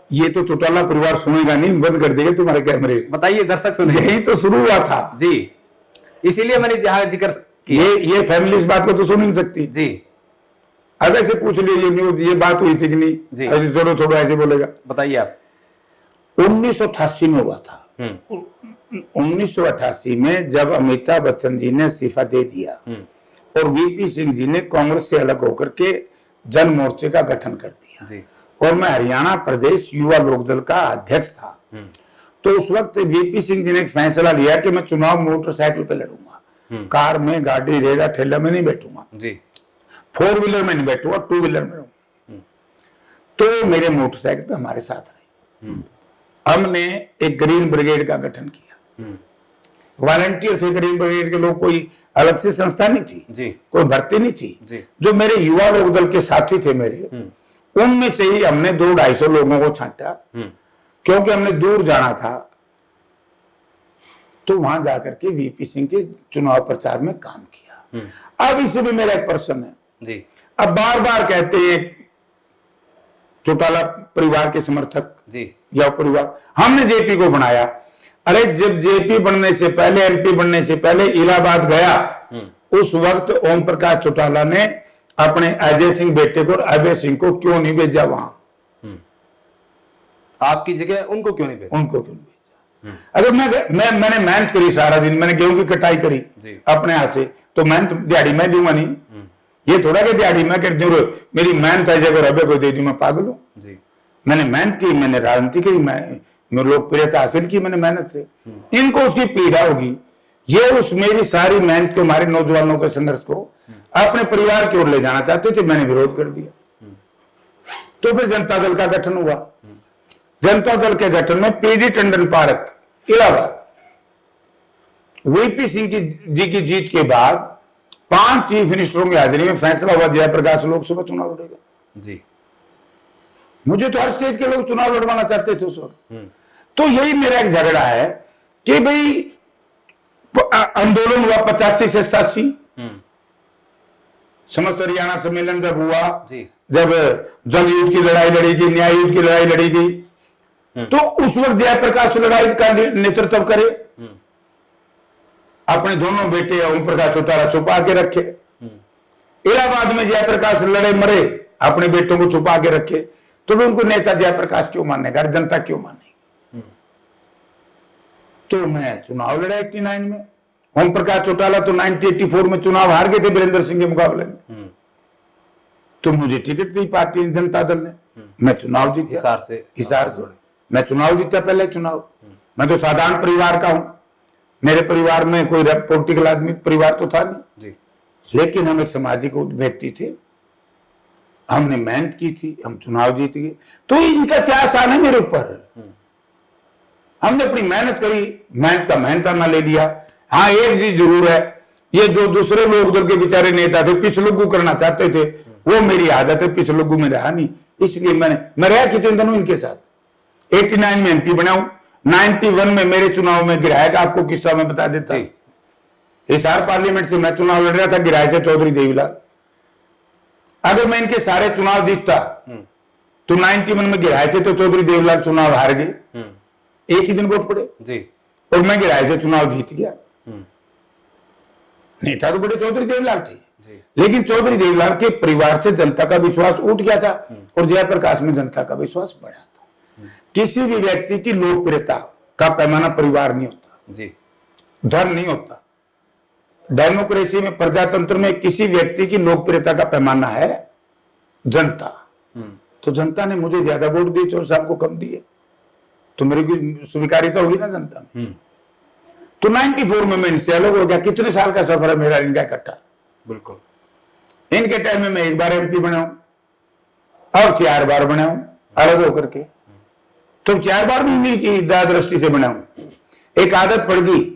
ये तो चौटाला परिवार सुनेगा नहीं, बंद कर देगा तुम्हारे कैमरे। बताइए, दर्शक सुने। यही तो शुरू हुआ था जी, इसीलिए मैंने जहां जिक्र किया। ये फैमिली इस बात को तो सुन नहीं सकती जी। अब ऐसे पूछ लीजिए न्यूज, ये बात हुई थी कि नहीं जी। ऐसे छोड़ो छोड़ो ऐसे बोलेगा। बताइए आप। 1988 में हुआ था। 1988 में जब अमिताभ बच्चन जी ने इस्तीफा दे दिया और वीपी सिंह जी ने कांग्रेस से अलग होकर के जन मोर्चे का गठन कर दिया जी। और मैं हरियाणा प्रदेश युवा लोकदल का अध्यक्ष था, तो उस वक्त वीपी सिंह जी ने एक फैसला लिया कि मैं चुनाव मोटरसाइकिल पे लड़ूंगा, कार में, गाड़ी, रेड़ा, ठेला में नहीं बैठूंगा जी, 4 व्हीलर में नहीं बैठूंगा, 2 व्हीलर में रहूंगा। तो मेरे मोटरसाइकिल पे हमारे साथ रहे। हमने एक ग्रीन ब्रिगेड का गठन किया। वॉलंटियर थे ग्रीन ब्रिगेड के लोग, कोई अलग से संस्था नहीं थी जी, कोई भर्ती नहीं थी जी। जो मेरे युवा लोकदल के साथी थे मेरे, उनमें से ही हमने 200-250 लोगों को छांटा, क्योंकि हमने दूर जाना था। तो वहां जाकर के वीपी सिंह के चुनाव प्रचार में काम किया। अब इससे भी मेरा एक प्रश्न है जी। अब बार बार कहते हैं चौटाला परिवार के समर्थक जी, या परिवार, हमने जेपी को बनाया। अरे जब जेपी बनने से पहले, एमपी बनने से पहले इलाहाबाद गया, उस वक्त ओम प्रकाश चौटाला ने अपने अजय सिंह बेटे को और अभय सिंह को क्यों नहीं भेजा वहां? आपकी जगह उनको क्यों नहीं भेजा? उनको क्यों नहीं भेजा? अगर मैंने मेहनत करी सारा दिन, मैंने गेहूं की कटाई करी अपने हाथ से, तो मेहनत दिहाड़ी मैं दूंगा नहीं। ये थोड़ा कि दिहाड़ी मैं कर दूं, मेरी मेहनत है जगह अभय को दे दूं, मैं पागल हूं? मैंने मेहनत की, मैंने राजनीति की, मैं लोकप्रियता हासिल की मैंने मेहनत से। इनको उसकी पीड़ा होगी। ये उस मेरी सारी मेहनत को, हमारे नौजवानों के संघर्ष को अपने परिवार की ओर ले जाना चाहते थे, मैंने विरोध कर दिया। तो फिर जनता दल का गठन हुआ। जनता दल के गठन में PD Tandon park Allahabad, VP Singh ji की जीत के बाद 5 चीफ मिनिस्टरों की हाजिरी में फैसला हुआ जयप्रकाश लोकसभा चुनाव लड़ेगा। जी। मुझे तो हर स्टेट के लोग चुनाव लड़वाना चाहते थे उस वक्त। तो यही मेरा एक झगड़ा है कि भाई आंदोलन हुआ 85 से 87, समस्त हरियाणा सम्मेलन जब हुआ, जब जल युद्ध की लड़ाई लड़ी गई, न्याय युद्ध की लड़ाई लड़ी गई, तो उस वक्त जयप्रकाश लड़ाई का नेतृत्व करे। अपने दोनों बेटे ओम प्रकाश चौटाला छुपा के रखे। इलाहाबाद में जयप्रकाश लड़े मरे, अपने बेटों को छुपा के रखे। तो उनको नेता जयप्रकाश क्यों मानेगा, जनता क्यों मानेगी? तो मैं चुनाव लड़ा 89 में। ओम प्रकाश चौटाला तो 1984 में चुनाव हार गए थे वीरेंद्र सिंह के मुकाबले में। तो मुझे टिकट दी पार्टी जनता दल ने, मैं चुनाव जीता हिसार से मैं चुनाव जीता। पहले चुनाव, मैं तो साधारण परिवार का हूं, मेरे परिवार में कोई पॉलिटिकल आदमी परिवार तो था नहीं, लेकिन हम एक सामाजिक व्यक्ति थे, हमने मेहनत की थी, हम चुनाव जीत गए। तो इनका क्या आसान है मेरे ऊपर? हमने अपनी मेहनत करी, मेहनत का मेहनताना ले लिया। हाँ, एक चीज जरूर है, ये जो दूसरे लोग दल के बेचारे नेता थे, पिछलुगू करना चाहते थे, वो मेरी आदत है, पिछलुगू में रहा नहीं, इसलिए मैं रहा कितने दिनों इनके साथ। 89 में एमपी बनाऊं, 91 में मेरे चुनाव में गिराया था, आपको किस्सा मैं बता देता। हिसार पार्लियामेंट से मैं चुनाव लड़ रहा था, गिराए से चौधरी देवीलाल। अगर मैं इनके सारे चुनाव जीतता तो 91 में गिराए से तो चौधरी देवीलाल चुनाव हार गए, एक ही दिन वोट पड़े जी, और मैं गिराए से चुनाव जीत गया। नेता तो बड़े चौधरी देवीलाल थे, लेकिन चौधरी देवीलाल के परिवार से जनता का विश्वास उठ गया था और जयप्रकाश में जनता का विश्वास बढ़ा था। किसी भी व्यक्ति की लोकप्रियता का पैमाना परिवार नहीं होता जी, धन नहीं होता। डेमोक्रेसी में, प्रजातंत्र में किसी व्यक्ति की लोकप्रियता का पैमाना है जनता। तो जनता ने मुझे ज्यादा वोट दिए, चौधरी साहब को कम दिए, तो मेरी कोई स्वीकार्यता होगी ना जनता में। तो 94 में मैं इनसे अलग हो गया। कितने साल का सफर है मेरा इनका इकट्ठा। बिल्कुल इनके टाइम में मैं एक बार एमपी बना हूं और 4 बार बना हूं अलग होकर के। तो 4 बार भी इनकी दृष्टि से बना हूं। एक आदत पड़ गई,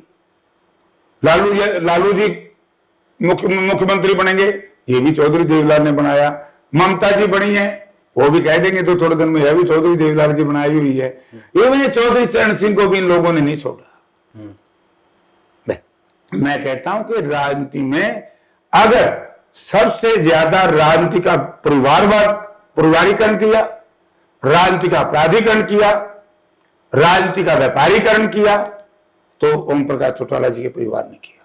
लालू जी मुख्यमंत्री बनेंगे, ये भी चौधरी देवीलाल ने बनाया। ममता जी बनी है, वो भी कह देंगे तो थोड़े दिन में, यह भी चौधरी देवीलाल की बनाई हुई है। ये चौधरी चरण सिंह को भी इन लोगों ने नहीं छोड़ा। मैं कहता हूं कि राजनीति में अगर सबसे ज्यादा राजनीति का परिवारीकरण किया राजनीति का अपराधीकरण किया, राजनीति का व्यापारीकरण किया, तो ओम प्रकाश चौटाला जी के परिवार ने किया।